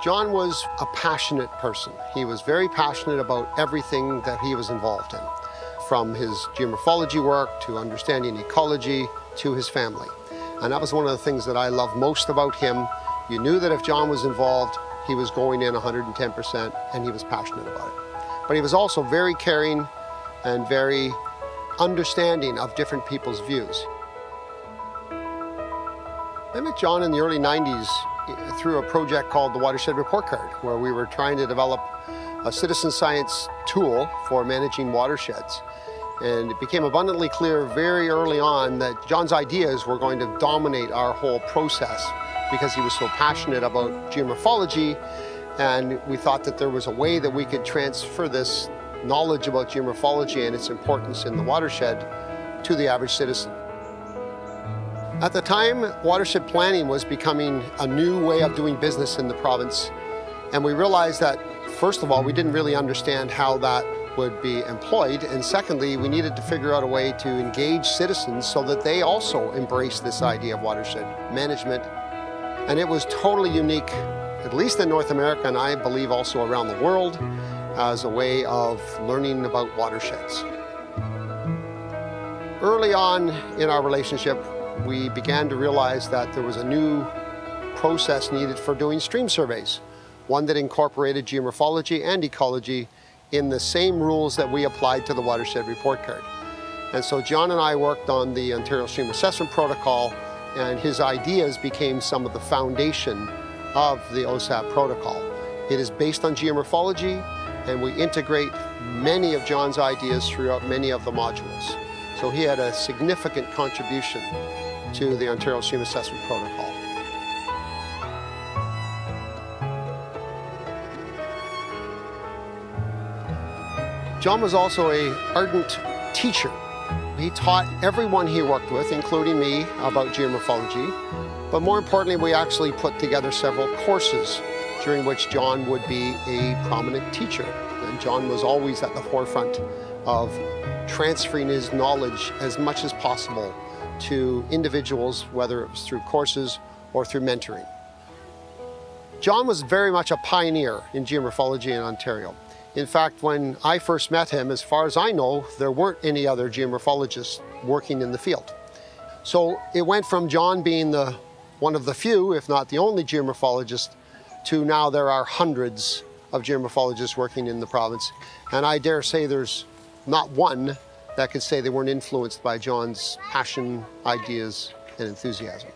John was a passionate person. He was very passionate about everything that he was involved in, from his geomorphology work to understanding ecology to his family. And that was one of the things that I loved most about him. You knew that if John was involved, he was going in 110% and he was passionate about it. But he was also very caring and very understanding of different people's views. I met John in the early 90s through a project called the Watershed Report Card, where we were trying to develop a citizen science tool for managing watersheds. And it became abundantly clear very early on that John's ideas were going to dominate our whole process because he was so passionate about geomorphology, and we thought that there was a way that we could transfer this knowledge about geomorphology and its importance in the watershed to the average citizen. At the time, watershed planning was becoming a new way of doing business in the province, and we realized that, first of all, we didn't really understand how that would be employed, and secondly, we needed to figure out a way to engage citizens so that they also embrace this idea of watershed management. And it was totally unique, at least in North America, and I believe also around the world, as a way of learning about watersheds. Early on in our relationship, we began to realize that there was a new process needed for doing stream surveys, one that incorporated geomorphology and ecology in the same rules that we applied to the Watershed Report Card. And so John and I worked on the Ontario Stream Assessment Protocol, and his ideas became some of the foundation of the OSAP protocol. It is based on geomorphology, and we integrate many of John's ideas throughout many of the modules. So he had a significant contribution to the Ontario Stream Assessment Protocol. John was also an ardent teacher. He taught everyone he worked with, including me, about geomorphology. But more importantly, we actually put together several courses during which John would be a prominent teacher. And John was always at the forefront of transferring his knowledge as much as possible to individuals, whether it was through courses or through mentoring. John was very much a pioneer in geomorphology in Ontario. In fact, when I first met him, as far as I know, there weren't any other geomorphologists working in the field. So it went from John being one of the few, if not the only geomorphologist, to now there are hundreds of geomorphologists working in the province. And I dare say there's not one that could say they weren't influenced by John's passion, ideas, and enthusiasm.